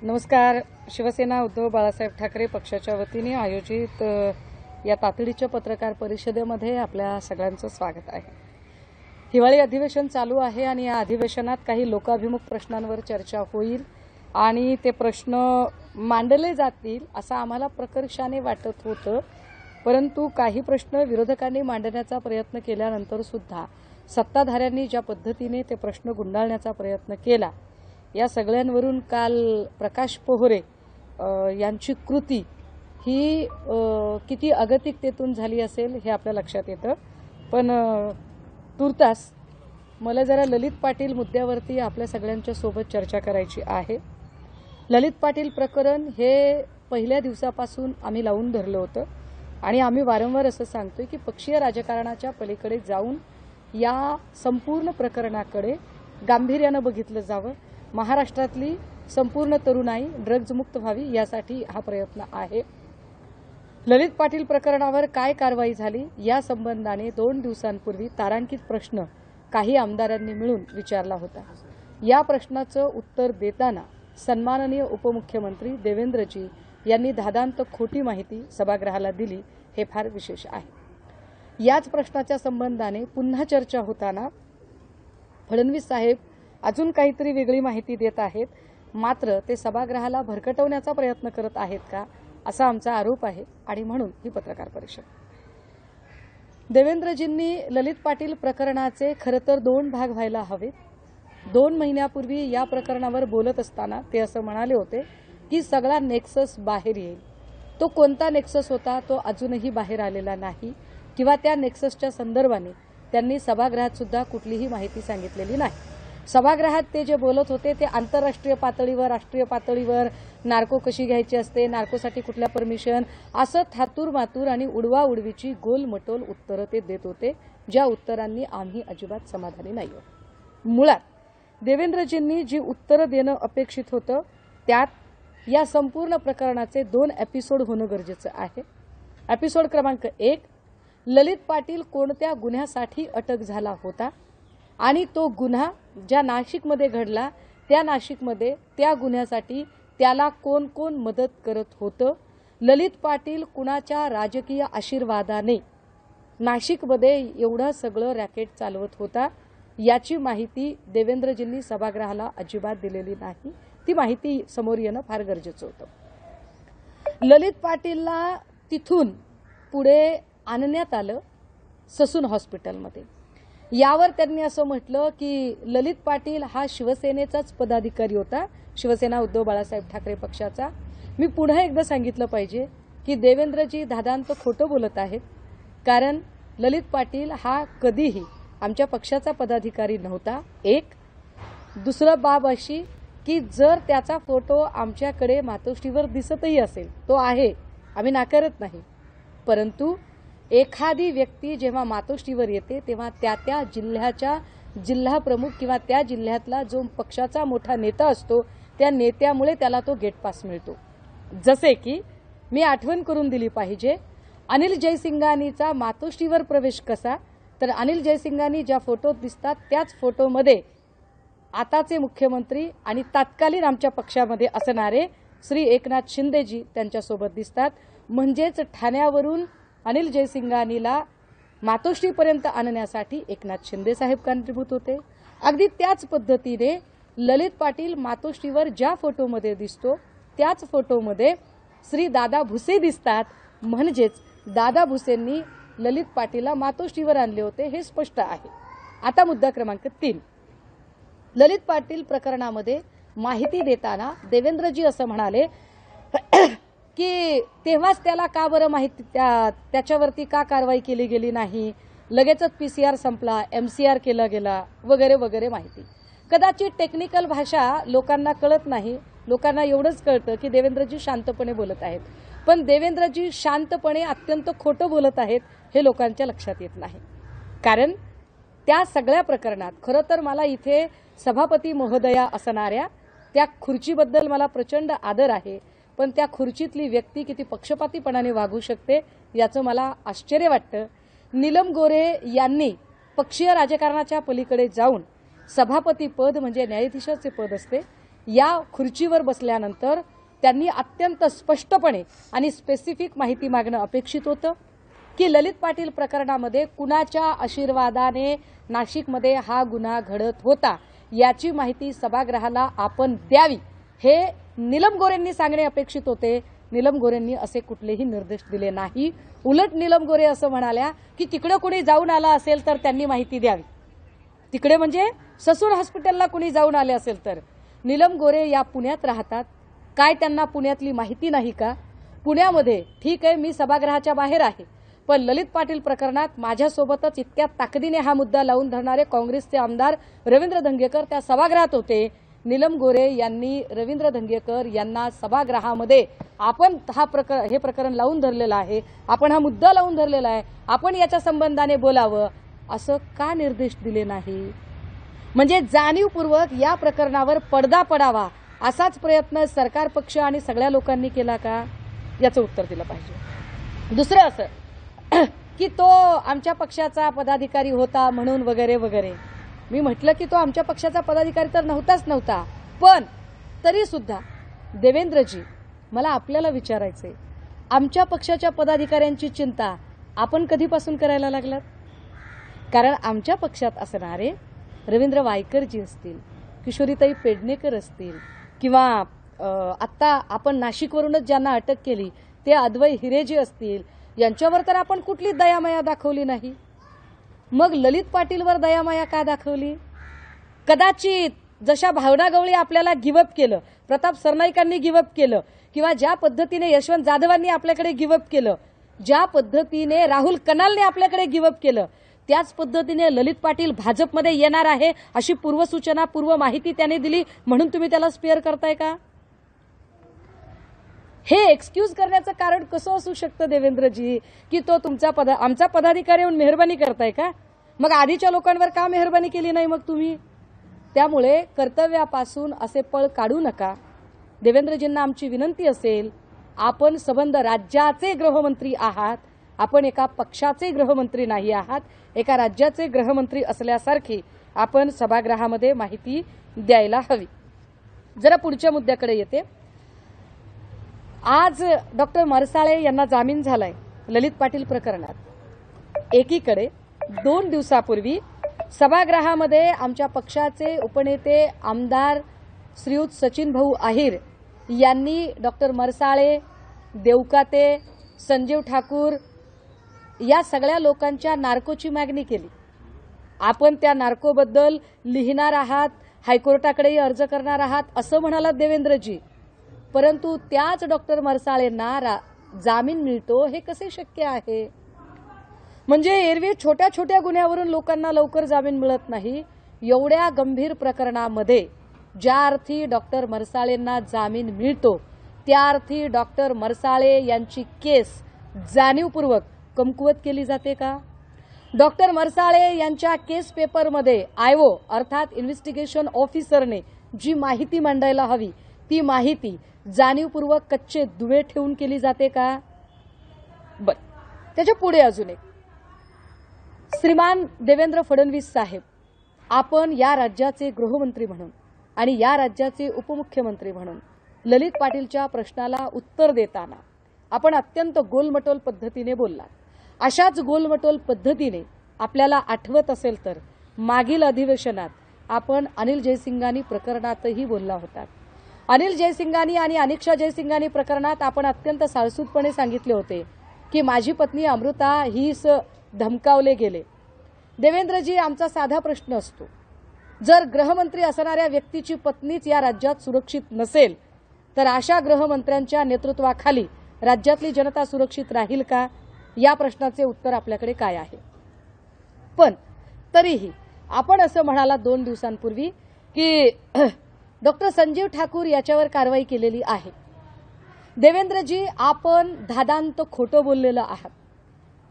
नमस्कार. शिवसेना उद्धव बाळासाहेब ठाकरे पक्षाच्या वतीने आयोजित या तातडीच्या पत्रकार परिषदेमध्ये आपल्या सगळ्यांचं स्वागत आहे. हिवाळी अधिवेशन चालू आहे आणि या अधिवेशनात काही लोकाभिमुख प्रश्नांवर चर्चा होईल आणि ते प्रश्न मांडले जातील असं आम्हाला प्रकर्षाने वाटत होतं. परंतु काही प्रश्न विरोधकांनी मांडण्याचा प्रयत्न केल्यानंतर सुद्धा सत्ताधाऱ्यांनी ज्या पद्धतीने ते प्रश्न गुंडाळण्याचा प्रयत्न केला, या सगळ्यांवरून काल प्रकाश पोहरे यांची कृती ही किती अगतिकतेतून झाली असेल हे आपल्या लक्षात येतं. पण तुर्तास मला जरा ललित पाटील मुद्द्यावरती आपल्या सगळ्यांच्या सोबत चर्चा करायची आहे. ललित पाटील प्रकरण हे पहिल्या दिवसापासून आम्ही लावून धरलं होतं आणि आम्ही वारंवार असं सांगतोय की पक्षीय राजकारणाच्या पलीकडे जाऊन या संपूर्ण प्रकरणाकडे गांभीर्यानं बघितलं जावं. महाराष्ट्रातली संपूर्ण तरुणाई ड्रग्ज मुक्त व्हावी यासाठी हा प्रयत्न आहे. ललित पाटील प्रकरणावर काय कारवाई झाली या संबंधाने 2 दिवसांपूर्वी तारांकित प्रश्न काही आमदारांनी मिळून विचारला होता. या प्रश्नाचं उत्तर देताना सन्माननीय उपमुख्यमंत्री देवेंद्रजी यांनी धादांत खोटी माहिती सभागृहाला दिली, हे फार विशेष आहे. याच प्रश्नाच्या संबंधाने पुन्हा चर्चा होताना फडणवीस साहेब अजून काहीतरी वेगळी माहिती देत आहेत, मात्र ते सभागृहाला भरकटवण्याचा प्रयत्न करत आहेत का असा आमचा आरोप आहे आणि म्हणून ही पत्रकार परिषद. देवेंद्रजींनी ललित पाटील प्रकरणाचे खरं तर 2 भाग व्हायला हवेत. 2 महिन्यापूर्वी या प्रकरणावर बोलत असताना ते असं म्हणाले होते की सगळा नेक्सस बाहेर येईल. तो कोणता नेक्सस होता तो अजूनही बाहेर आलेला नाही किंवा त्या नेक्ससच्या संदर्भाने त्यांनी सभागृहात सुद्धा कुठलीही माहिती सांगितलेली नाही. सभागृहात ते जे बोलत होते ते आंतरराष्ट्रीय पातळीवर, राष्ट्रीय पातळीवर नार्को कशी घ्यायची असते, नार्कोसाठी कुठल्या परमिशन, असं थातूर मातूर आणि उडवाउडवीची गोलमटोल उत्तरं ते देत होते, ज्या उत्तरांनी आम्ही अजिबात समाधानी नाही आहोत. मुळात देवेंद्रजींनी जी उत्तरं देणं अपेक्षित होतं त्यात या संपूर्ण प्रकरणाचे 2 एपिसोड होणं गरजेचं आहे. एपिसोड क्रमांक 1, ललित पाटील कोणत्या गुन्ह्यासाठी अटक झाला होता आणि तो गुन्हा ज्या नाशिकमध्ये घडला त्या नाशिकमध्ये त्या गुन्ह्यासाठी त्याला कोण कोण मदत करत होतं, ललित पाटील कुणाच्या राजकीय आशीर्वादाने नाशिकमध्ये एवढं सगळं रॅकेट चालवत होता याची माहिती देवेंद्रजींनी सभागृहाला अजिबात दिलेली नाही. ती माहिती समोर येणं फार गरजेचं होतं. ललित पाटीलला तिथून पुढे आणण्यात आलं ससून हॉस्पिटलमध्ये. यावर त्यांनी असं म्हटलं की ललित पाटील हा शिवसेनेचाच पदाधिकारी होता, शिवसेना उद्धव बाळासाहेब ठाकरे पक्षाचा. मी पुन्हा एकदा सांगितलं पाहिजे की देवेंद्रजी धादांत खोटं बोलत आहेत, कारण ललित पाटील हा कधीही आमच्या पक्षाचा पदाधिकारी नव्हता. एक. दुसरं बाब अशी की जर त्याचा फोटो आमच्याकडे मातोश्रीवर दिसतही असेल, तो आहे, आम्ही नाकारत नाही, परंतु एखादी व्यक्ती जेव्हा मातोश्रीवर येते तेव्हा त्या जिल्ह्याच्या जिल्हा प्रमुख किंवा त्या जिल्ह्यातला जो पक्षाचा मोठा नेता असतो त्या नेत्यामुळे त्याला तो गेट पास मिळतो. जसे की मी आठवण करून दिली पाहिजे, अनिल जयसिंगानीचा मातोश्रीवर प्रवेश कसा, तर अनिल जयसिंगानी ज्या फोटोत दिसतात त्याच फोटोमध्ये आताचे मुख्यमंत्री आणि तत्कालीन आमच्या पक्षामध्ये असणारे श्री एकनाथ शिंदेजी त्यांच्यासोबत दिसतात. म्हणजेच ठाण्यावरून अनिल जयसिंगानीला मातोश्रीपर्यंत आणण्यासाठी एकनाथ शिंदे साहेब कारणीभूत होते. अगदी त्याच पद्धतीने ललित पाटील मातोश्रीवर ज्या फोटोमध्ये दिसतो त्याच फोटोमध्ये श्री दादा भुसे दिसतात. म्हणजेच दादा भुसेंनी ललित पाटीलला मातोश्रीवर आणले होते, हे स्पष्ट आहे. आता मुद्दा क्रमांक 3, ललित पाटील प्रकरणामध्ये माहिती देताना देवेंद्रजी असं म्हणाले की तेव्हाच त्याला का बरं माहिती त्याच्यावरती का कारवाई केली गेली नाही, लगेचच PCR संपला, MCR केला गेला वगैरे वगैरे माहिती. कदाचित टेक्निकल भाषा लोकांना कळत नाही, लोकांना एवढंच कळतं की देवेंद्रजी शांतपणे बोलत आहेत, पण देवेंद्रजी शांतपणे अत्यंत खोटं बोलत आहेत हे लोकांच्या लक्षात येत नाही. कारण त्या सगळ्या प्रकरणात खरं तर मला इथे सभापती महोदया असणाऱ्या त्या खुर्चीबद्दल मला प्रचंड आदर आहे, पण त्या खुर्चीतली व्यक्ती किती पक्षपातीपणाने वागू शकते याचं मला आश्चर्य वाटतं. नीलम गोरे यांनी पक्षीय राजकारणाच्या पलीकडे जाऊन सभापती पद म्हणजे न्यायाधीशाचे पद असते या खुर्चीवर बसल्यानंतर त्यांनी अत्यंत स्पष्टपणे आणि स्पेसिफिक माहिती मागणं अपेक्षित होतं की ललित पाटील प्रकरणामध्ये कुणाच्या आशीर्वादाने नाशिकमध्ये हा गुन्हा घडत होता याची माहिती सभागृहाला आपण द्यावी हे नीलम गोरेंनी सांगणे अपेक्षित होते. नीलम गोरेंनी असे कुठलेही निर्देश दिले नाही. उलट नीलम गोरे असं म्हणाल्या की तिकडे कुणी जाऊन आला असेल तर त्यांनी माहिती द्यावी. तिकडे म्हणजे ससून हॉस्पिटलला कुणी जाऊन आले असेल तर. नीलम गोरे या पुण्यात राहतात. काय त्यांना पुण्यातली माहिती नाही का? पुण्यामध्ये ठीक आहे, मी सभागृहाच्या बाहेर आहे, पण ललित पाटील प्रकरणात माझ्यासोबतच इतक्या ताकदीने हा मुद्दा लावून धरणारे काँग्रेसचे आमदार रवींद्र धंगेकर त्या सभागृहात होते. नीलम गोरे यांनी रवींद्र धंगेकर यांना सभागृहामध्ये आपण हे प्रकरण लावून धरलेलं आहे, आपण हा मुद्दा लावून धरलेला आहे, आपण याच्या संबंधाने बोलावं असं का निर्देश दिले नाही? म्हणजे जाणीवपूर्वक या प्रकरणावर पडदा पडावा असाच प्रयत्न सरकार पक्ष आणि सगळ्या लोकांनी केला का? याचं उत्तर दिलं पाहिजे. दुसरं असं की तो आमच्या पक्षाचा पदाधिकारी होता म्हणून वगैरे वगैरे. मी म्हटलं की तो आमच्या पक्षाचा पदाधिकारी तर नव्हता, पण तरी सुद्धा देवेंद्रजी मला आपल्याला विचारायचंय, आमच्या पक्षाच्या पदाधिकाऱ्यांची चिंता आपण कधीपासून करायला लागलात? कारण आमच्या पक्षात असणारे रवींद्र वायकरजी असतील, किशोरीताई पेडणेकर असतील किंवा आत्ता आपण नाशिकवरूनच ज्यांना अटक केली ते अद्वै हिरेजी असतील, यांच्यावर तर आपण कुठली दयामाया दाखवली नाही. मग ललित पाटीलवर दयामाया का दाखवली? कदाचित जशा भावना गवळी आपल्याला गिवअप केलं, प्रताप सरनाईकांनी गिवअप केलं, किंवा ज्या पद्धतीने यशवंत जाधवांनी आपल्याकडे गिवअप केलं, ज्या पद्धतीने राहुल कनालने आपल्याकडे गिवअप केलं, त्याच पद्धतीने ललित पाटील भाजपमध्ये येणार आहे अशी पूर्वसूचना, पूर्व माहिती त्याने दिली म्हणून तुम्ही त्याला स्पेअर करताय का? हे एक्सक्यूज करण्याचं कारण कसं असू शकतं देवेंद्रजी की तो आमचा पदाधिकारी येऊन मेहरबानी करताय का? मग आधीच्या लोकांवर का मेहरबानी केली नाही मग तुम्ही? त्यामुळे कर्तव्यापासून असे पळ काढू नका. देवेंद्रजींना आमची विनंती असेल, आपण संबंध राज्याचे गृहमंत्री आहात, आपण एका पक्षाचे गृहमंत्री नाही आहात, एका राज्याचे गृहमंत्री असल्यासारखी आपण सभागृहामध्ये माहिती द्यायला हवी. जरा पुढच्या मुद्द्याकडे येते. आज डॉक्टर मरसाळे यांना जामीन झालाय ललित पाटील प्रकरणात. एकीकडे 2 दिवसापूर्वी सभागृहामध्ये आमच्या पक्षाचे उपनेते आमदार श्रीयुत सचिन भाऊ आहिर यांनी डॉक्टर मरसाळे, देवकाते, संजीव ठाकूर या सगळ्या लोकांच्या नार्कोची मागणी केली. आपण त्या नार्कोबद्दल लिहिणार आहात, हायकोर्टाकडेही अर्ज करणार आहात असं म्हणालात देवेंद्रजी. परंतु त्याच डॉक्टर मरसाळेंना जामीन मिळतो हे कसे शक्य आहे? म्हणजे एरवी छोट्या छोट्या गुन्ह्यावरून लोकांना लवकर जामीन मिळत नाही, एवढ्या गंभीर प्रकरणामध्ये ज्या अर्थी डॉक्टर मरसाळेंना जामीन मिळतो त्या अर्थी डॉक्टर मरसाळे यांची केस जाणीवपूर्वक कमकुवत केली जाते का? डॉक्टर मरसाळे यांच्या केस पेपरमध्ये आयओ अर्थात इन्व्हेस्टिगेशन ऑफिसरने जी माहिती मांडायला हवी ती माहिती जाणीवपूर्वक कच्चे दुवे ठेवून केली जाते का? बर, त्याच्या पुढे अजून एक, श्रीमान देवेंद्र फडणवीस साहेब, आपण या राज्याचे गृहमंत्री म्हणून आणि या राज्याचे उपमुख्यमंत्री म्हणून ललित पाटीलच्या प्रश्नाला उत्तर देताना आपण अत्यंत गोलमटोल पद्धतीने बोललात. अशाच गोलमटोल पद्धतीने आपल्याला आठवत असेल तर मागील अधिवेशनात आपण अनिल जयसिंघानी प्रकरणातही बोलला होता. अनिल जयसिंघानी आणि अनिक्षा जयसिंघानी प्रकरणात आपण अत्यंत साळसूदपणे सांगितले होते की माझी पत्नी अमृता हीच धमकावले गेले. देवेंद्रजी, आमचा साधा प्रश्न असतो, जर गृहमंत्री असणाऱ्या व्यक्तीची पत्नीच या राज्यात सुरक्षित नसेल तर अशा गृहमंत्र्यांच्या नेतृत्वाखाली राज्यातली जनता सुरक्षित राहील का? या प्रश्नाचे उत्तर आपल्याकडे काय आहे? पण तरीही आपण असं म्हणाला 2 दिवसांपूर्वी की डॉक्टर संजीव ठाकूर याच्यावर कारवाई केलेली आहे. देवेंद्रजी, आपण धादांत खोटं बोललेलं आहात.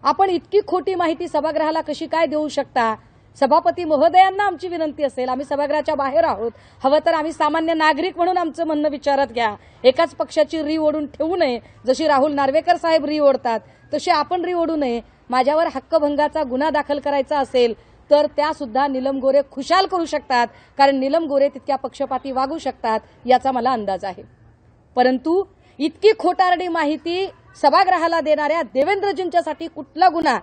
आपण इतकी खोटी माहिती सभागृहाला कशी काय देऊ शकता? सभापती महोदयांना आमची विनंती असेल, आम्ही सभागृहाच्या बाहेर आहोत, हवं तर आम्ही सामान्य नागरिक म्हणून आमचं म्हणणं विचारात घ्या. एकाच पक्षाची री ओढून ठेवू नये. जशी राहुल नार्वेकर साहेब री ओढतात तशी आपण री ओढू नये. माझ्यावर हक्कभंगाचा गुन्हा दाखल करायचा असेल तर त्या सुद्धा नीलम गोरे खुशाल करू शकतात, कारण नीलम गोरे तितक्या पक्षपाती वागू शकतात याचा मला अंदाज आहे. परंतु इतकी खोटारडी माहिती सभागृहाला देणाऱ्या देवेंद्रजींच्यासाठी कुठला गुन्हा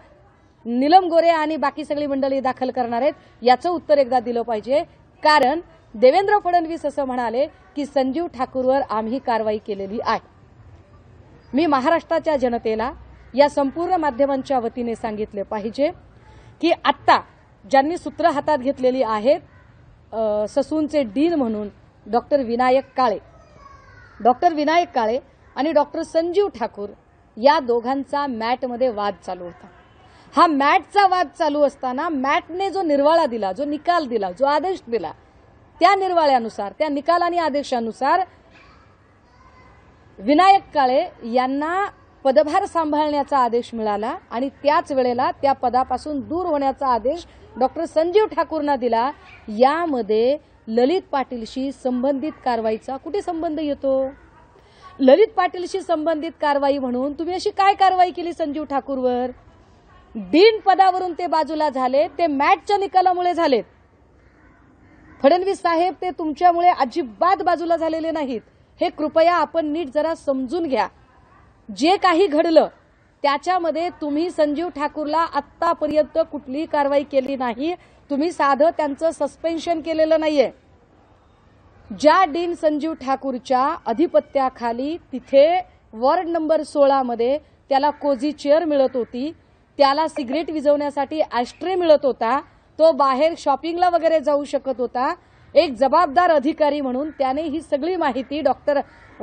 नीलम गोरे आणि बाकी सगळी मंडळी दाखल करणार आहेत याचं उत्तर एकदा दिलं पाहिजे. कारण देवेंद्र फडणवीस असं म्हणाले की संजीव ठाकूरवर आम्ही कारवाई केलेली आहे. मी महाराष्ट्राच्या जनतेला या संपूर्ण माध्यमांच्या वतीने सांगितले पाहिजे की आत्ता ज्यांनी सूत्र हातात घेतलेली आहेत ससूनचे डीन म्हणून डॉक्टर विनायक काळे आणि डॉक्टर संजीव ठाकूर या दोघांचा मॅटमध्ये वाद चालू होता. हा मॅटचा वाद चालू असताना मॅटने जो निर्वाळा दिला, जो निकाल दिला, जो आदेश दिला, त्या निर्वाळ्यानुसार, त्या निकाल आणि आदेशानुसार विनायक काळे यांना पदभार सांभाळण्याचा आदेश मिळाला आणि त्याच वेळेला त्या पदापासून दूर होण्याचा आदेश डॉक्टर संजीव ठाकूरना दिला. यामध्ये ललित पाटीलशी संबंधित कारवाईचा कुठे संबंध येतो? ललित पाटीलशी संबंधित कारवाई म्हणून तुम्ही अशी काय कारवाई केली संजीव ठाकूरवर? डीन पदावरून ते बाजूला झाले, ते मॅटच्या निकालामुळे झालेत. फडणवीस साहेब ते तुमच्यामुळे अजिबात बाजूला झालेले नाहीत. हे कृपया आपण नीट जरा समजून घ्या. जे काही घडलं त्याच्यामध्ये तुम्ही संजीव ठाकूरला आत्तापर्यंत कुठलीही कारवाई केली नाही. तुम्ही साधं त्यांचं सस्पेन्शन केलेलं नाहीये. ज्या डीन संजीव ठाकूरच्या अधिपत्याखाली तिथे वॉर्ड नंबर 16 मध्ये त्याला कोझी चेअर मिळत होती, त्याला सिगरेट विझवण्यासाठी ॲस्ट्रे मिळत होता, तो बाहेर शॉपिंगला वगैरे जाऊ शकत होता. एक जबाबदार अधिकारी म्हणून त्याने ही सगळी माहिती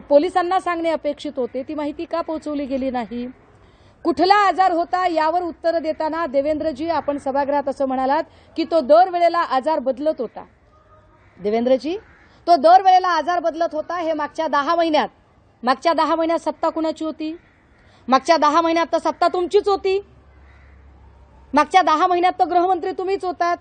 पोलिसांना सांगणे अपेक्षित होते. ती माहिती का पोहोचवली गेली नाही? कुठला आजार होता यावर उत्तर देताना देवेंद्रजी आपण सभागृहात असं म्हणालात की तो दरवेळेला आजार बदलत होता. देवेंद्रजी, तो दरवेळेला आजार बदलत होता हे मागच्या 10 महिन्यात सत्ता कुणाची होती? मागच्या 10 महिन्यात तर सत्ता तुमचीच होती. मागच्या 10 महिन्यात तर गृहमंत्री तुम्हीच होतात.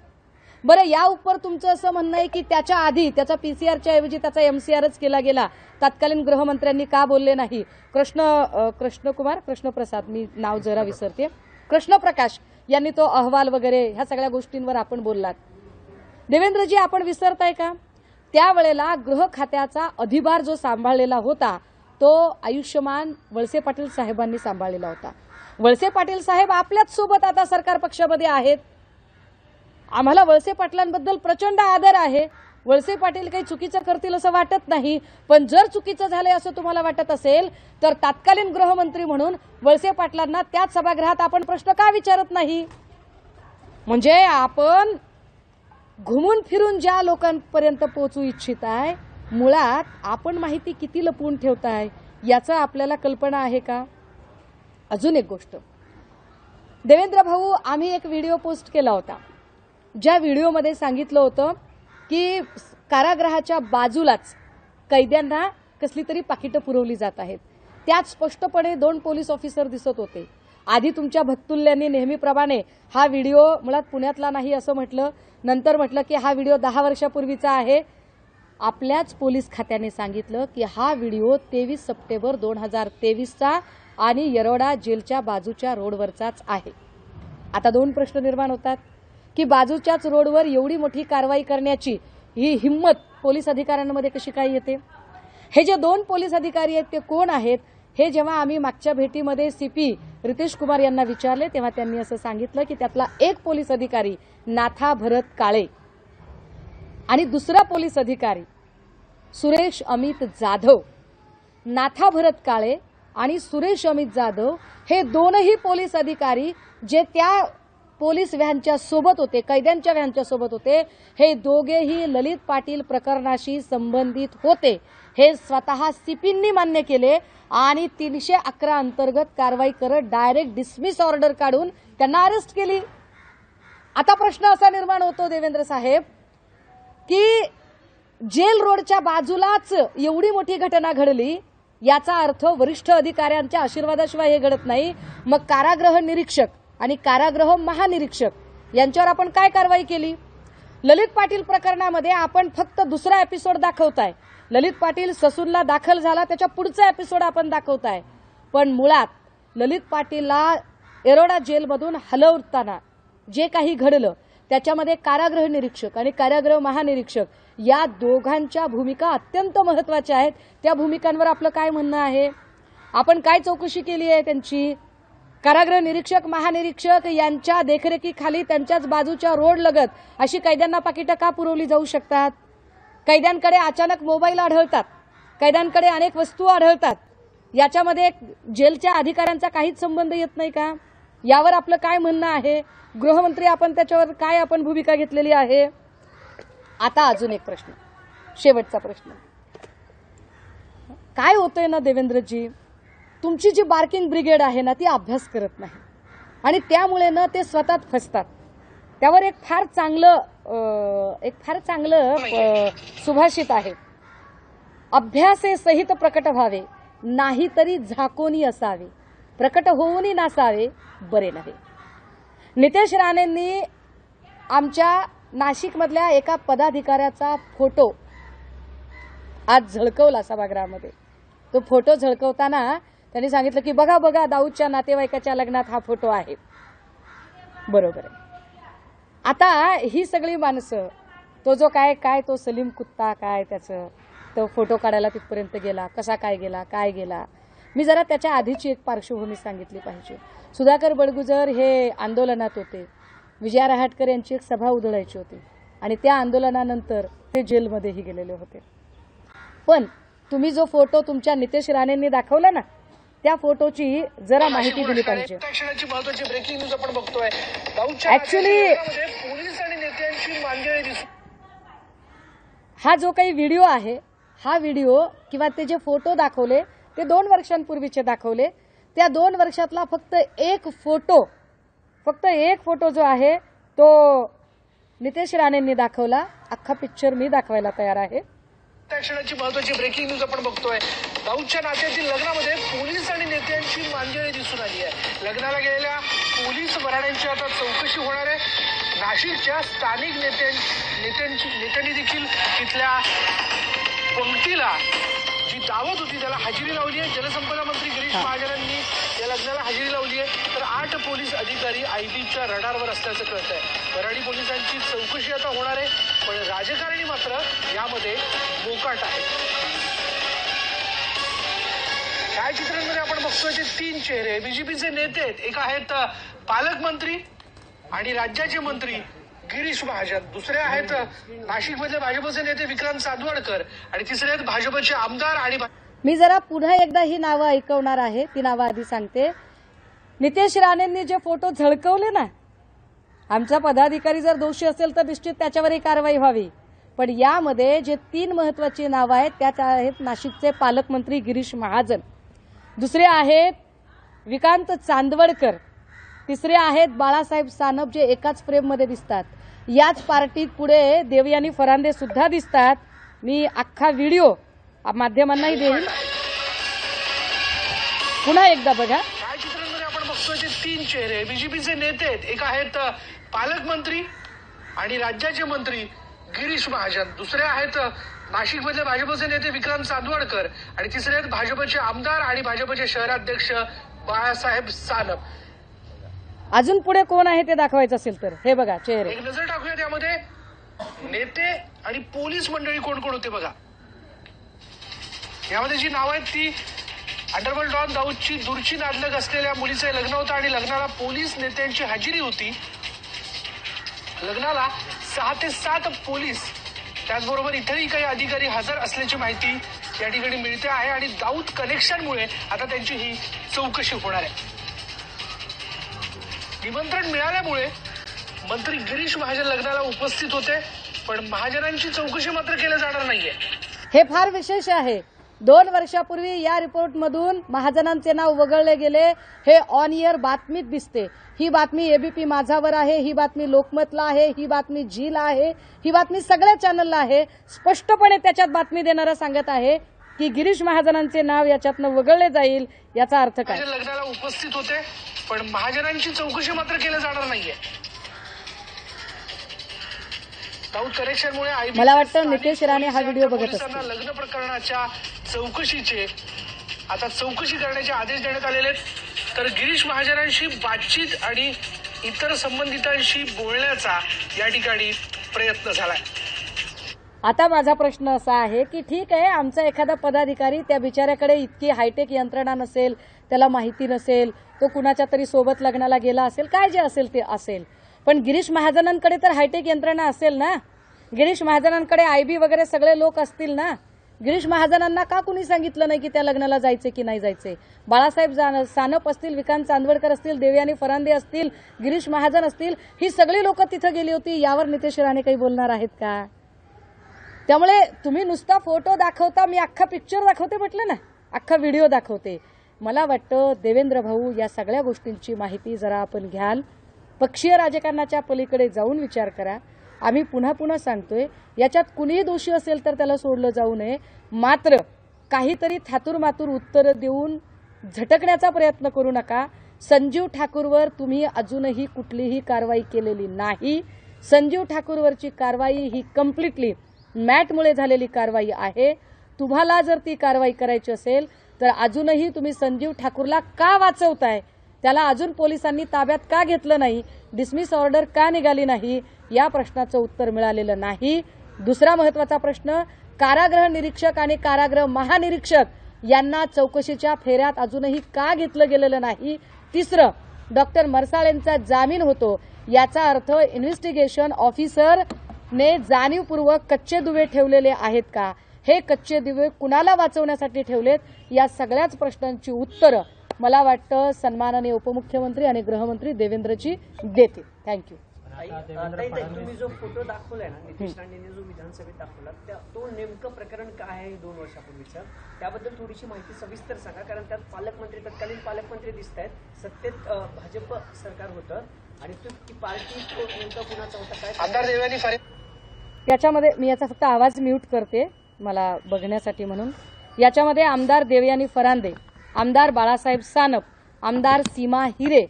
बरं, या उपर तुमचं असं म्हणणं आहे की त्याच्या आधी त्याचा पीसीआरच्या ऐवजी त्याचा एमसीआरच केला गेला. तत्कालीन गृहमंत्र्यांनी का बोलले नाही? कृष्णप्रसाद, मी नाव जरा विसरते, कृष्णप्रकाश यांनी तो अहवाल वगैरे ह्या सगळ्या गोष्टींवर आपण बोललात. देवेंद्रजी, आपण विसरताय का? त्यावेळेला गृह खात्याचा अधिभार जो सांभाळलेला होता तो आयुष्यमान वळसे पाटील साहेबांनी सांभाळलेला होता. वळसे पाटील साहेब आपल्याच सोबत आता सरकार पक्षामध्ये आहेत. आम्हाला वळसे पाटलांबद्दल प्रचंड आदर आहे. वळसे पाटील काही चुकीचं करतील असं वाटत नाही. पण जर चुकीचं झालंय असं तुम्हाला वाटत असेल तर तत्कालीन गृहमंत्री म्हणून वळसे पाटलांना त्याच सभागृहात आपण प्रश्न का विचारत नाही? म्हणजे आपण घुमून फिरून ज्या लोकांपर्यंत पोहोचू इच्छित आहे, मुळात आपण माहिती किती लपवून ठेवताय याचं आपल्याला कल्पना आहे का? अजून एक गोष्ट, देवेंद्र भाऊ, आम्ही एक व्हिडिओ पोस्ट केला होता ज्या व्हिडिओमध्ये सांगितलं होतं की कारागृहाच्या बाजूलाच कैद्यांना कसली तरी पाकिटं पुरवली जात आहेत. त्यात स्पष्टपणे 2 पोलीस ऑफिसर दिसत होते. आधी तुमच्या भक्तुल्यांनी नेहमीप्रमाणे हा व्हिडिओ मुळात पुण्यातला नाही असं म्हटलं, नंतर म्हटलं की हा व्हिडिओ 10 वर्षापूर्वीचा आहे. आपल्याच पोलीस खात्याने सांगितलं की हा व्हिडिओ 23 सप्टेंबर 2023चा आणि येरवडा जेलच्या बाजूच्या रोडवरचाच आहे. आता 2 प्रश्न निर्माण होतात की बाजूच्याच रोडवर एवढी मोठी कारवाई करण्याची ही हिम्मत पोलीस अधिकाऱ्यांमध्ये कशी काय येते? हे जे 2 पोलीस अधिकारी आहेत ते कोण आहेत? हे जेव्हा आम्ही मागच्या भेटीमध्ये सीपी रितेश कुमार यांना विचारले तेव्हा त्यांनी असं सांगितलं की त्यातला एक पोलीस अधिकारी नाथा भरत काळे आणि दुसरा पोलीस अधिकारी सुरेश अमित जाधव. नाथा भरत काळे आणि सुरेश अमित जाधव हे 2ही पोलीस अधिकारी जे त्या पोलीस व्हॅनच्या सोबत होते, कैद्यांच्या व्हॅनच्या सोबत होते, हे दोघेही ललित पाटील प्रकरणाशी संबंधित होते. हे स्वतः सीपींनी मान्य केले आणि 311 अंतर्गत कारवाई करत डायरेक्ट डिसमिस ऑर्डर काढून त्यांना अरेस्ट केली. आता प्रश्न असा निर्माण होतो देवेंद्र साहेब की जेल रोडच्या बाजूलाच एवढी मोठी घटना घडली, याचा अर्थ वरिष्ठ अधिकाऱ्यांच्या आशीर्वादाशिवाय हे घडत नाही. मग कारागृह निरीक्षक आणि कारागृह महानिरीक्षक यांच्यावर आपण काय कारवाई केली? ललित पाटील प्रकरणामध्ये आपण फक्त दुसरा एपिसोड दाखवताय. ललित पाटील ससूनला दाखल झाला त्याच्या पुढचा एपिसोड आपण दाखवताय. पण मुळात ललित पाटीलला येरवडा जेलमधून हलवताना जे काही घडलं त्याच्यामध्ये कारागृह निरीक्षक आणि कारागृह महानिरीक्षक या दोघांच्या भूमिका अत्यंत महत्त्वाच्या आहेत. त्या भूमिकांवर आपलं काय म्हणणं आहे? आपण काय चौकशी केली आहे त्यांची? कारागृह निरीक्षक महानिरीक्षक यांच्या देखरेखीखाली त्यांच्याच बाजूच्या रोड लगत अशी कैद्यांना पाकिटं का पुरवली जाऊ शकतात? कैद्यांकडे अचानक मोबाईल आढळतात, कैद्यांकडे अनेक वस्तू आढळतात. याच्यामध्ये जेलच्या अधिकाऱ्यांचा काहीच संबंध येत नाही का? यावर आपलं काय म्हणणं आहे? गृहमंत्री आपण त्याच्यावर काय आपण भूमिका घेतलेली आहे? आता अजून एक प्रश्न, शेवटचा प्रश्न. काय होतंय ना देवेंद्रजी, तुमची जी बार्किंग ब्रिगेड आहे ना ती अभ्यास करत नाही आणि त्यामुळे ना ते स्वतः फसतात. त्यावर एक फार चांगलं सुभाषित आहे, अभ्यासे सहित प्रकट व्हावे, नाहीतरी झाकोनी असावे, प्रकट होऊनी नसावे बरे नव्हे. नितेश राणेंनी आमच्या नाशिकमधल्या एका पदाधिकाऱ्याचा फोटो आज झळकवला सभागृहामध्ये. तो फोटो झळकवताना त्यांनी सांगितलं की बघा बघा दाऊदच्या नातेवाईकाच्या लग्नात हा फोटो आहे. बरोबर आहे. आता ही सगळी माणसं, तो जो काय तो सलीम कुत्ता काय त्याचं, तो फोटो काढायला तिथपर्यंत गेला, कसा काय गेला. मी जरा त्याच्या आधीची एक पार्श्वभूमी सांगितली पाहिजे. सुधाकर बडगुजर हे आंदोलनात होते, विजया रहाटकर यांची एक सभा उधळायची होती आणि त्या आंदोलनानंतर ते जेलमध्येही गेलेले होते. पण तुम्ही जो फोटो तुमच्या नितेश राणेंनी दाखवला ना, त्या फोटोची जरा माहिती दिली पाहिजे. महत्त्वाची ब्रेकिंग न्यूज आपण बघतोय. ऍक्च्युली पोलीस आणि नेत्यांची मांदियाळी दिसू. हा जो काही व्हिडिओ आहे, हा व्हिडिओ किंवा ते जे फोटो दाखवले ते 2 वर्षांपूर्वीचे दाखवले. त्या 2 वर्षातला फक्त एक फोटो जो आहे तो नितेश राणेंनी दाखवला. अख्खा पिक्चर मी दाखवायला तयार आहे. त्या क्षणाची महत्त्वाची ब्रेकिंग न्यूज आपण बघतोय. दाऊदच्या नात्यातील लग्नामध्ये पोलीस आणि नेत्यांची मांदियाळी दिसून आली आहे. लग्नाला गेलेल्या पोलीस वराड्यांची आता चौकशी होणार आहे. नाशिकच्या स्थानिक नेत्यांनी देखील तिथल्या पंक्तीला जी दावत होती त्याला हजेरी लावली आहे. जलसंपदा मंत्री गिरीश महाजनांनी या लग्नाला हजेरी लावली आहे. तर 8 पोलीस अधिकारी आयबीच्या रडारवर असल्याचं कळत आहे. वराडी पोलिसांची चौकशी आता होणार आहे, पण राजकारणी मात्र यामध्ये मोकाट आहे. छायाचित्रांमध्ये आपण बघतोय ते 3 चेहरे बीजेपीचे नेते आहेत. एक आहेत पालकमंत्री आणि राज्याचे मंत्री गिरीश महाजन, दुसरे आहेत नाशिकमधले भाजपचे नेते विक्रांत चांदवडकर आणि तिसरे आहेत भाजपचे आमदार. आणि मी जरा पुन्हा एकदा ही नावं ऐकवणार आहे, ती नावं आधी सांगते. नितेश राणेंनी जे फोटो झळकवले ना, आमचा पदाधिकारी जर दोषी असेल तर निश्चित त्याच्यावरही कारवाई व्हावी. पण यामध्ये जे 3 महत्वाची नावं आहेत त्यात आहेत नाशिकचे पालकमंत्री गिरीश महाजन, दुसरे आहेत विक्रांत चांदवडकर, तिसरे आहेत बाळासाहेब सानप जे एकाच फ्रेममध्ये दिसतात. याच पार्टीत पुढे देवयानी फरांदे सुद्धा दिसतात. मी अख्खा व्हिडिओ माध्यमांनाही देईन, पुन्हा एकदा बघा. छायाचित्रांमध्ये आपण बघतोय ते 3 चेहरे बीजेपीचे नेते आहेत. एक आहेत पालकमंत्री आणि राज्याचे मंत्री गिरीश महाजन, दुसरे आहेत नाशिकमधले भाजपचे नेते विक्रांत चांदवडकर आणि तिसरे आहेत भाजपचे आमदार आणि भाजपचे शहराध्यक्ष बाळासाहेब सानप. अजून पुढे कोण आहे ते दाखवायचं असेल तर हे बघा चेहरे. एक नजर टाकूया त्यामध्ये नेते आणि पोलीस मंडळी कोण कोण होते बघा. यामध्ये जी नावं आहेत ती अंडरवर्ल्ड डॉन दाऊदची दूरची नातलग असलेल्या मुलीचे लग्न होतं आणि लग्नाला पोलीस नेत्यांची हजेरी होती. लग्नाला 6 ते 7 पोलीस त्याचबरोबर इतरही काही अधिकारी हजर असल्याची माहिती या ठिकाणी मिळते आहे आणि दाऊद कनेक्शनमुळे आता त्यांची ही चौकशी होणार आहे. निमंत्रण मिळाल्यामुळे मंत्री गिरीश महाजन लग्नाला उपस्थित होते, पण महाजनांची चौकशी मात्र केली जाणार नाहीये. हे फार विशेष आहे. 2 वर्षापूर्वी या रिपोर्टमधून महाजनांचे नाव वगळले गेले. हे ऑन एअर बातमीत दिसते. ही बातमी एबीपी माझावर आहे, ही बातमी लोकमतला आहे, ही बातमी झीला आहे, ही बातमी सगळ्या चॅनलला आहे. स्पष्टपणे त्याच्यात बातमी देणारा सांगत आहे की गिरीश महाजनांचे नाव याच्यातनं वगळले जाईल. याचा अर्थ काय? लग्नाला उपस्थित होते, पण महाजनांची चौकशी मात्र केली जाणार नाहीये. दाऊद कनेक्शनमुळे मला वाटतं नितेश राणे हा व्हिडिओ बघत असतील. लग्न प्रकरणाच्या चौकशीचे आता चौकशी करण्याचे आदेश देण्यात आलेले आहेत. तर गिरीश महाजनांशी बातचीत आणि इतर संबंधितांशी बोलण्याचा या ठिकाणी प्रयत्न झालाय. आता माझा प्रश्न असा आहे की ठीक आहे, आमचा एखादा पदाधिकारी त्या बिचाऱ्याकडे इतकी हायटेक यंत्रणा नसेल, त्याला माहिती नसेल, तो कुणाच्या तरी सोबत लग्नाला गेला असेल, काय जे असेल ते असेल, पण गिरीश महाजनांकडे तर हायटेक यंत्रणा असेल ना. गिरीश महाजनांकडे आयबी वगैरे सगळे लोक असतील ना. गिरीश महाजनांना का कुणी सांगितलं नाही की त्या लग्नाला जायचे की नाही जायचे? बाळासाहेब सानप असतील, विकांत चांदवडकर असतील, देवयानी फरांदे असतील, गिरीश महाजन असतील, ही सगळी लोक तिथे गेली होती. यावर नितेश राणे काही बोलणार आहेत का? त्यामुळे तुम्ही नुसता फोटो दाखवता, मी अख्खा पिक्चर दाखवते म्हटलं ना, अख्खा व्हिडिओ दाखवते. मला वाटतं देवेंद्र भाऊ या सगळ्या गोष्टींची माहिती जरा आपण घ्याल. पक्षीय राजकारणाच्या पलीकडे जाऊन विचार करा. आम्ही पुन्हा पुन्हा सांगतोय, याच्यात कुणीही दोषी असेल तर त्याला सोडलं जाऊ नये. मात्र काहीतरी थातूरमातूर उत्तर देऊन झटकण्याचा प्रयत्न करू नका. संजीव ठाकूरवर तुम्ही अजूनही कुठलीही कारवाई केलेली नाही. संजीव ठाकूरवरची कारवाई ही कम्प्लिटली मॅटमुळे झालेली कारवाई आहे. तुम्हाला जर ती कारवाई करायची असेल तर अजूनही तुम्ही संजीव ठाकूरला का वाचवताय? त्याला अजून पोलिसांनी ताब्यात का घेतलं नाही? डिसमिस ऑर्डर का निघाली नाही? या प्रश्नाचं उत्तर मिळालेलं नाही. दुसरा महत्वाचा प्रश्न, कारागृह निरीक्षक आणि कारागृह महानिरीक्षक यांना चौकशीच्या फेऱ्यात अजूनही का घेतलं गेलेलं नाही? तिसरं, डॉक्टर मरसाळेंचा जामीन होतो, याचा अर्थ इन्व्हेस्टिगेशन ऑफिसर ने जाणीवपूर्वक कच्चे दुवे ठेवलेले आहेत का? हे कच्चे दुवे कुणाला वाचवण्यासाठी ठेवलेत? या सगळ्याच प्रश्नांची उत्तरं मला वाटतं सन्माननीय उपमुख्यमंत्री आणि गृहमंत्री देवेंद्रजी देतील. थँक्यू. तुम्ही जो फोटो दाखवलाय ना, नितेश राणेंनी जो विधानसभेत दाखवला, तो नेमकं प्रकरण काय आहे 2 वर्षापूर्वीचं, त्याबद्दल थोडीशी माहिती सविस्तर सांगा. कारण त्यात पालकमंत्री, तत्कालीन पालकमंत्री दिसत आहेत. सत्तेत भाजप सरकार होतं आणि ती पार्टी नेमका कुणाचा होता, काय? आमदार देवयानी फरांदे. याच्यामध्ये मी याचा फक्त आवाज म्यूट करते मला बघण्यासाठी म्हणून. याच्यामध्ये आमदार देवयानी फरांदे, आमदार बाळासाहेब सानप, आमदार सीमा हिरे,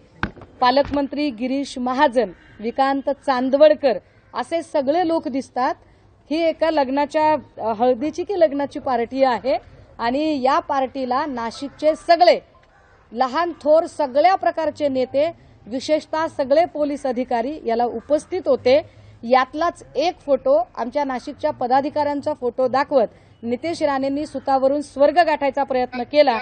पालकमंत्री गिरीश महाजन, विकांत चांदवडकर असे सगळे लोक दिसतात. ही एका लग्नाच्या हळदीची की लग्नाची पार्टी आहे आणि या पार्टीला नाशिकचे सगळे लहान थोर सगळ्या प्रकारचे नेते, विशेषतः सगळे पोलीस अधिकारी याला उपस्थित होते. यातलाच एक फोटो आमच्या नाशिकच्या पदाधिकाऱ्यांचा फोटो दाखवत नितेश राणेंनी सुतावरून स्वर्ग गाठायचा प्रयत्न केला,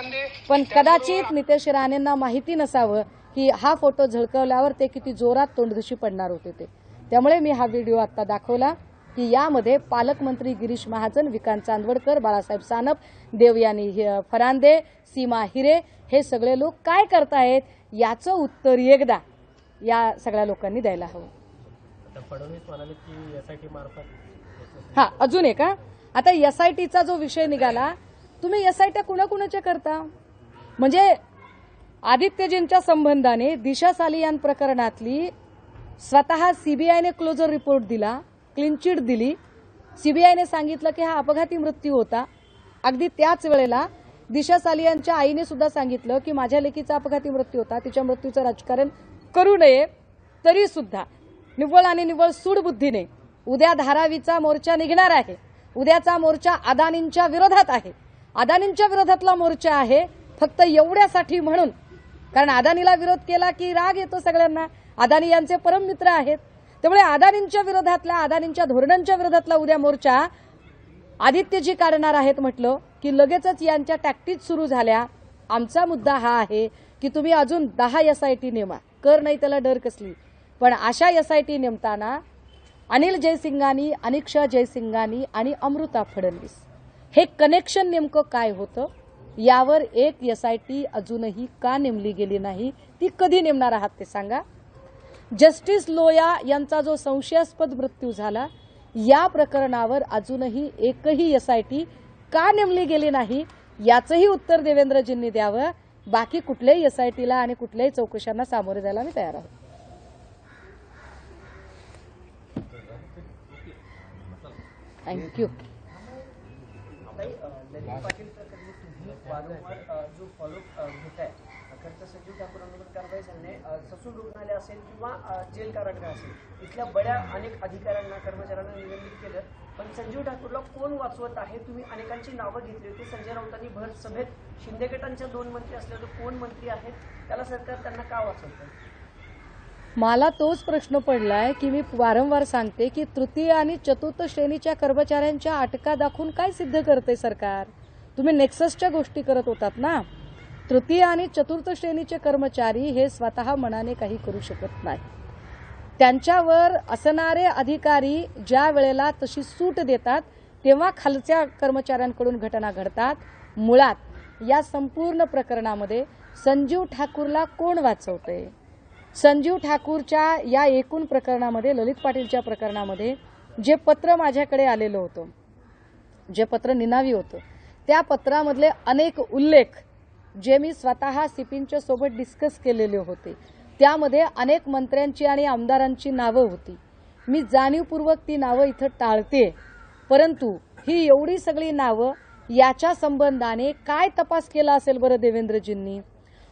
पण कदाचित नितेश राणेंना माहिती नसावं की हा फोटो झळकवल्यावर ते किती जोरात तोंडदुशी पडणार होते ते. त्यामुळे मी हा व्हिडिओ आता दाखवला की यामध्ये पालकमंत्री गिरीश महाजन, विकांत चांदवडकर, बाळासाहेब सानप, देवयानी फरांदे, सीमा हिरे हे सगळे लोक काय करतायत याचं उत्तर एकदा या सगळ्या लोकांनी द्यायला हवं. फडणवीस म्हणाले की एसआयटी मार्फत. हा, अजून एक, आता एसआयटीचा जो विषय निघाला, तुम्ही एसआयटी कुणाकुणाच्या करता? म्हणजे आदित्यजींच्या संबंधाने दिशा सालियान प्रकरणातली स्वतः सीबीआयने क्लोजर रिपोर्ट दिला, क्लीन चिट दिली. सीबीआयने सांगितलं की हा अपघाती मृत्यू होता. अगदी त्याच वेळेला दिशा सालियानच्या आईने सुद्धा सांगितलं की माझ्या लेकीचा अपघाती मृत्यू होता, तिच्या मृत्यूचं राजकारण करू नये. तरी सुद्धा निव्वळ आणि निव्वळ सूडबुद्धीने उद्या धारावीचा मोर्चा निघणार आहे. उद्याचा मोर्चा अदानींच्या विरोधात आहे. अदानींच्या विरोधातला मोर्चा आहे फक्त एवढ्यासाठी म्हणून, कारण अदानीला विरोध केला की राग येतो सगळ्यांना. अदानी यांचे परम मित्र आहेत. त्यामुळे अदानींच्या विरोधातल्या, अदानींच्या धोरणांच्या विरोधातला उद्या मोर्चा आदित्यजी काढणार आहेत म्हटलं की लगेचच यांच्या टॅक्टिक्स सुरू झाल्या. आमचा मुद्दा हा आहे की तुम्ही अजून 10 एसआयटी नेमा, कर नाही त्याला डर कसली, पण अशा एसआयटी नेमताना अनिल जयसिंगानी, अनिक्षा जयसिंगानी आणि अमृता फडणवीस हे कनेक्शन नेमकं काय होतं यावर एक एसआयटी अजूनही का नेमली गेली नाही, ती कधी नेमणार आहात ते सांगा. जस्टिस लोया यांचा जो संशयास्पद मृत्यू झाला या प्रकरणावर अजूनही एकही एसआयटी का नेमली गेली नाही याचंही उत्तर देवेंद्रजींनी द्यावं. बाकी कुठल्याही एसआयटीला आणि कुठल्याही चौकशांना सामोरे जायला मी तयार आहोत. थँक्यू. ललित पाटील प्रकरणी तुम्ही वारंवार जो फॉलोअप घेताय, खरंतर संजीव ठाकूरांवर कारवाई झाली, ससून रुग्णालय असेल किंवा जेल कारागृह असेल, इथल्या बड्या अनेक अधिकाऱ्यांना, कर्मचाऱ्यांना निलंबित केलं, पण संजीव ठाकूरला कोण वाचवत आहे? तुम्ही अनेकांची नावं घेतली होती. संजय राऊतांनी भर सभेत शिंदे गटांच्या 2 मंत्री असल्याचं कोण मंत्री आहेत, त्याला सरकार त्यांना का वाचवतं? मला तोच प्रश्न पडलाय की मी वारंवार सांगते की तृतीय आणि चतुर्थ श्रेणीच्या कर्मचाऱ्यांच्या अटका दाखवून काय सिद्ध करते सरकार? तुम्ही नेक्ससच्या गोष्टी करत होतात ना. तृतीय आणि चतुर्थ श्रेणीचे कर्मचारी हे स्वतः मनाने काही करू शकत नाही. त्यांच्यावर असणारे अधिकारी ज्या वेळेला तशी सूट देतात तेव्हा खालच्या कर्मचाऱ्यांकडून घटना घडतात. मुळात या संपूर्ण प्रकरणामध्ये संजीव ठाकूरला कोण वाचवते? संजीव ठाकूरच्या या एकूण प्रकरणामध्ये, ललित पाटीलच्या प्रकरणामध्ये जे पत्र माझ्याकडे आलेलं होतं, जे पत्र निनावी होतं, त्या पत्रामधले अनेक उल्लेख जे मी स्वतः सिपींच्या सोबत डिस्कस केलेले होते, त्यामध्ये अनेक मंत्र्यांची आणि आमदारांची नावं होती. मी जाणीवपूर्वक ती नावं इथं टाळते, परंतु ही एवढी सगळी नावं याच्या संबंधाने काय तपास केला असेल बरं देवेंद्रजींनी?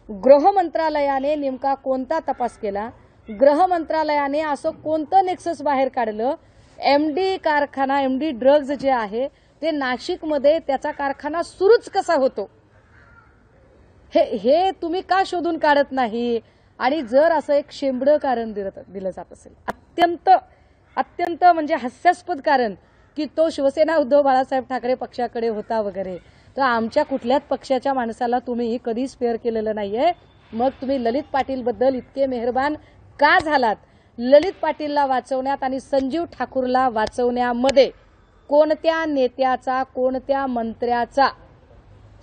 गृह मंत्रालयाने नेमका कोणता तपास केला? गृह मंत्रालयाने असं कोणतं नेक्सस बाहेर काढलं? एमडी कारखाना, एमडी ड्रग्ज जे आहे ते नाशिकमध्ये त्याचा कारखाना सुरूच कसा होतो हे तुम्ही का शोधून काढत नाही? आणि जर असं एक शेंबडं कारण दिलं जात असेल, अत्यंत म्हणजे हास्यास्पद कारण की तो शिवसेना उद्धव बाळासाहेब ठाकरे पक्षाकडे होता वगैरे, तर आमच्या कुठल्याच पक्षाच्या माणसाला तुम्ही कधी स्पेअर केलेलं नाहीये. मग तुम्ही ललित पाटील बद्दल इतके मेहरबान का झालात? ललित पाटीलला वाचवण्यात आणि संजीव ठाकूरला वाचवण्यामध्ये कोणत्या नेत्याचा, कोणत्या मंत्र्याचा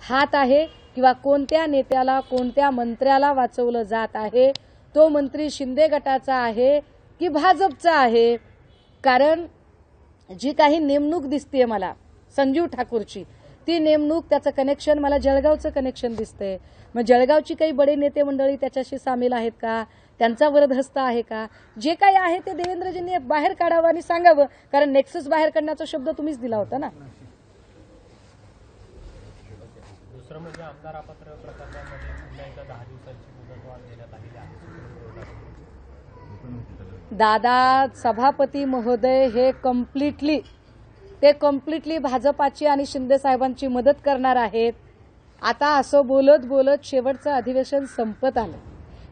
हात आहे किंवा कोणत्या नेत्याला, कोणत्या मंत्र्याला वाचवलं जात आहे? तो मंत्री शिंदे गटाचा आहे की भाजपचा आहे? कारण जी काही नेमणूक दिसतेय मला संजीव ठाकूरची, ती नेमणूक, त्याचं कनेक्शन मला जळगावचं कनेक्शन दिसतंय. मग जळगावची काही बडे नेते मंडळी त्याच्याशी सामील आहेत का? त्यांचा वरदहस्त आहे का? जे काही आहे ते देवेंद्रजींनी बाहेर काढावं आणि सांगावं, कारण नेक्सस बाहेर काढण्याचा शब्द तुम्हीच दिला होता ना. दुसरं म्हणजे आमदार अपात्र प्रकरणामध्ये पुन्हा एकदा 10 दिवसांची मुदतवाढ देण्यात आलेली आहे सुप्रीम कोर्टाकडून. दादा सभापती महोदय हे कम्प्लिटली भाजपाची आणि शिंदे साहेबांची मदत करणार आहेत. आता असं बोलत बोलत शेवटचं अधिवेशन संपत आलं.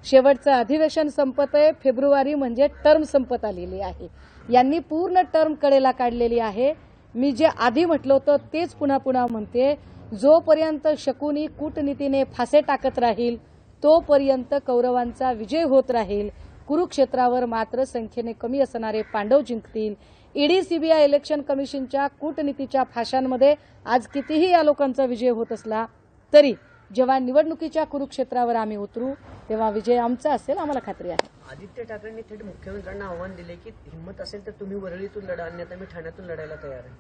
शेवटचं अधिवेशन संपत आहे. फेब्रुवारी म्हणजे टर्म संपत आलेली आहे. यांनी पूर्ण टर्म कडेला काढलेली आहे. मी जे आधी म्हटलं होतं तेच पुन्हा पुन्हा म्हणते, जोपर्यंत शकुनी कूटनीतीने फासे टाकत राहील तोपर्यंत कौरवांचा विजय होत राहील. कुरुक्षेत्रावर मात्र संख्येने कमी असणारे पांडव जिंकतील. ईडी, सीबीआय, इलेक्शन कमिशनच्या कूटनीतीच्या फाशांमध्ये आज कितीही या लोकांचा विजय होत असला तरी जेव्हा निवडणुकीच्या कुरुक्षेत्रावर आम्ही उतरू तेव्हा विजय आमचा असेल, आम्हाला खात्री आहे. आदित्य ठाकरेंनी थेट मुख्यमंत्र्यांना आव्हान दिले की हिंमत असेल तर तुम्ही वरळीतून लढा, अन्यथा मी ठाण्यातून लढायला तयार आहे.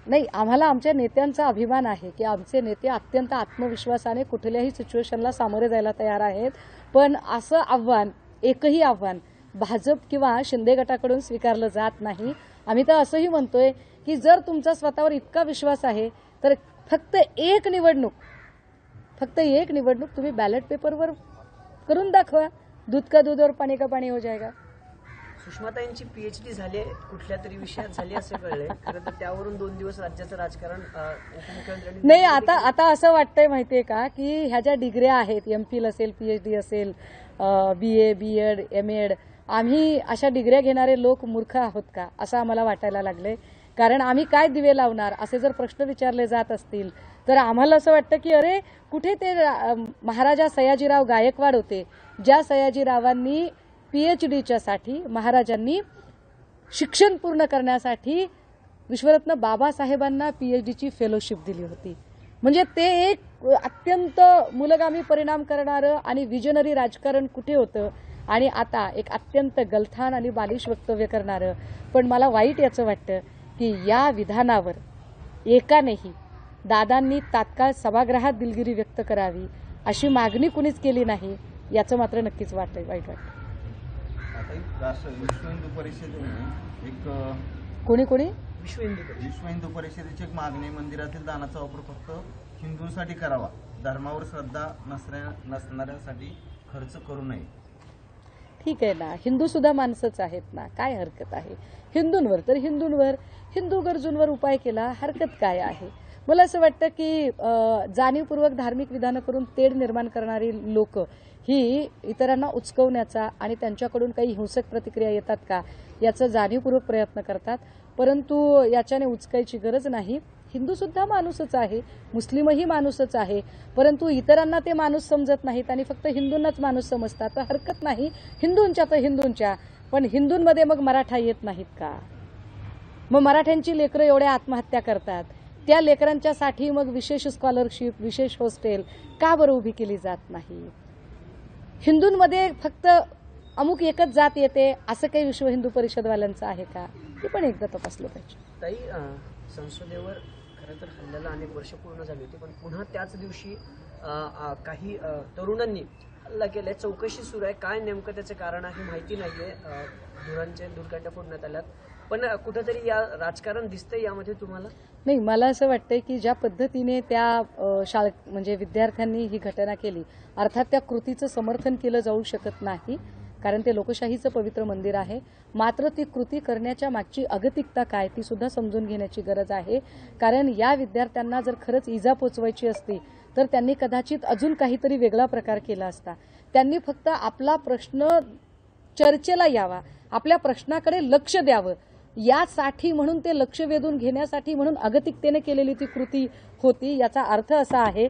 नाही, आम्हाला आमच्या नेत्यांचा अभिमान आहे की आमचे नेते अत्यंत आत्मविश्वासाने कुठल्याही सिच्युएशनला सामोरे जायला तयार आहेत. पण असं आव्हान, एकही आव्हान भाजप किंवा शिंदे गटाकडून स्वीकारलं जात नाही. आम्ही तर असंही म्हणतोय की जर तुमचा स्वतःवर इतका विश्वास आहे तर फक्त एक निवडणूक तुम्ही बॅलेट पेपरवर करून दाखवा. दूध का दूध और पाणी का पाणी हो जाएगा. सुषमाताईंची पीएचडी झाली कुठल्या तरी विषयात झाली असे कळले. खरं तर त्यावरून 2 दिवस राज्याचं राजकारण उपमुख्यमंत्र्यांनी नाही, आता असं वाटतंय माहितीये का की ह्या ज्या डिग्र्या आहेत, एमफिल असेल, पीएचडी असेल, बीए, बीएड, एमएड, आम्ही अशा डिग्र्या घेणारे लोक मूर्ख आहोत का असं आम्हाला वाटायला लागलंय. कारण आम्ही काय दिवे लावणार असे जर प्रश्न विचारले जात असतील तर आम्हाला असं वाटतं की अरे कुठे ते महाराजा सयाजीराव गायकवाड होते, ज्या सयाजीरावांनी पीएचडीच्यासाठी, महाराजांनी शिक्षण पूर्ण करण्यासाठी विश्वरत्न बाबासाहेबांना पीएचडीची फेलोशिप दिली होती. म्हणजे ते एक अत्यंत मूलगामी परिणाम करणारं आणि विजनरी राजकारण कुठे होतं, आणि आता एक अत्यंत गलथान आणि बालिश वक्तव्य करणारं. पण मला वाईट याचं वाटतं की या विधानावर एकानेही दादांनी तात्काळ सभागृहात दिलगिरी व्यक्त करावी अशी मागणी कुणीच केली नाही. याचं मात्र नक्कीच वाईट वाटतं. विश्व हिंदू परिषदेने एक कोणी विश्व हिंदू परिषदेची एक मागणी, मंदिरातील दानाचा वापर फक्त हिंदूंसाठी करावा, धर्मावर श्रद्धा नसणाऱ्यांसाठी खर्च करू नये. ठीक आहे ना, हिंदू सुद्धा माणसंच आहेत ना, काय हरकत आहे? हिंदूंवर तर हिंदू गरजूंवर उपाय केला, हरकत काय आहे? मला असं वाटतं की जाणीवपूर्वक धार्मिक विधानं करून तेढ निर्माण करणारी लोक ही इतरांना उचकवण्याचा आणि त्यांच्याकडून काही हिंसक प्रतिक्रिया येतात का याचा जाणीवपूर्वक प्रयत्न करतात, परंतु याच्याने उचकायची गरज नाही. हिंदू सुद्धा माणूसच आहे, मुस्लिमही माणूसच आहे, परंतु इतरांना ते माणूस समजत नाहीत आणि फक्त हिंदूंनाच माणूस समजतात. तर हरकत नाही, हिंदूंच्या तर हिंदूंच्या, पण हिंदूंमध्ये मग मराठा येत नाहीत का? मग मराठ्यांची लेकरं एवढ्या आत्महत्या करतात, त्या लेकरांच्यासाठी मग विशेष स्कॉलरशिप, विशेष हॉस्टेल का बरं उभी केली जात नाही? हिंदूंमध्ये फक्त अमुक एकच जात येते असं काही विश्व हिंदू परिषदवाल्यांचं आहे का? ते पण एकदा तपासलं पाहिजे. ताई, संसदेवर खरं तर हल्ल्याला अनेक वर्ष पूर्ण झाली होती, पण पुन्हा त्याच दिवशी काही तरुणांनी हल्ला केलाय. चौकशी सुरू आहे. काय नेमकं त्याचं कारण आहे माहिती नाहीये. दुर्घटना फोडण्यात आल्यात, पण कुठेतरी या राजकारण दिसतंय यामध्ये तुम्हाला? नाही, मला असं वाटतंय की ज्या पद्धतीने त्या म्हणजे विद्यार्थ्यांनी ही घटना केली, अर्थात त्या कृतीचं समर्थन केलं जाऊ शकत नाही, कारण ते लोकशाहीचं पवित्र मंदिर आहे. मात्र ती कृती करण्याच्या मागची अगतिकता काय ती सुद्धा समजून घेण्याची गरज आहे. कारण या विद्यार्थ्यांना जर खरंच इजा पोचवायची असती तर त्यांनी कदाचित अजून काहीतरी वेगळा प्रकार केला असता. त्यांनी फक्त आपला प्रश्न चर्चेला यावा, आपल्या प्रश्नाकडे लक्ष द्यावं, यासाठी म्हणून ते लक्ष वेधून घेण्यासाठी म्हणून अगतिकतेने केलेली ती कृती होती. याचा अर्थ असा आहे,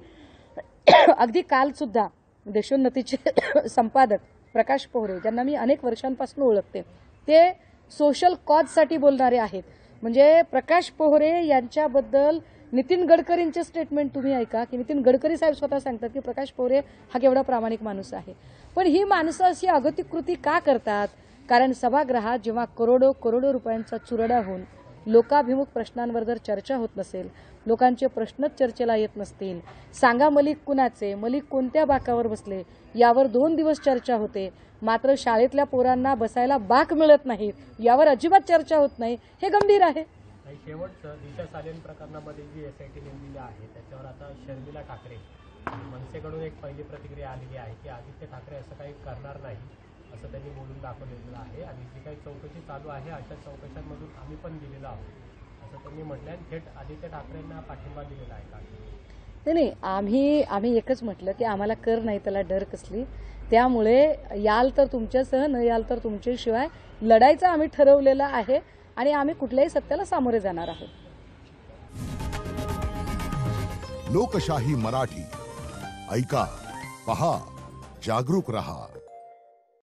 अगदी काल सुद्धा देशोन्नतीचे संपादक प्रकाश पोहरे, ज्यांना मी अनेक वर्षांपासून ओळखते, ते सोशल कॉजसाठी बोलणारे आहेत. म्हणजे प्रकाश पोहरे यांच्याबद्दल नितीन गडकरींचे स्टेटमेंट तुम्ही ऐका की नितीन गडकरी साहेब स्वतः सांगतात की प्रकाश पोहरे हा केवढा प्रामाणिक माणूस आहे. पण ही माणसं अशी अगतिक कृती का करतात? कारण सभागृहात जेव्हा करोडो करोडो रुपयांचा चुरडा होऊन लोकाभिमुख प्रश्नांवर जर चर्चा होत नसेल, लोकांचे प्रश्नच चर्चेला येत नसतील, सांगा मलिक कुणाचे, मलिक कोणत्या बाकावर बसले, यावर 2 दिवस चर्चा होते, मात्र शाळेतल्या पोरांना बसायला बाक मिळत नाहीत, यावर अजिबात चर्चा होत नाही, हे गंभीर आहे. शेवटचं दिशा सालेन प्रकरणामध्ये जी SIT नेमलेली आहे त्याच्यावर आता शर्मिला ठाकरे मनसेकडून एक पहिली प्रतिक्रिया आलेली आहे की आदित्य ठाकरे असं काही करणार नाही असं त्यांनी बोलून दाखवलेलं आहे आणि जी काही चौकशी चालू आहे अशा चौकशांमधून आम्ही पण दिलेलो आहोत असं त्यांनी म्हटलं आणि थेट आदित्य ठाकरेंना पाठिंबा दिलेला आहे का? नाही, आम्ही एकच म्हटलं की आम्हाला कर नाही त्याला डर कसली, त्यामुळे याल तर तुमच्यासह, न याल तर तुमच्याशिवाय लढायचं आम्ही ठरवलेलं आहे आणि आम्ही कुठल्याही सत्याला सामोरे जाणार आहोत. लोकशाही मराठी ऐका, पहा, जागरूक रहा.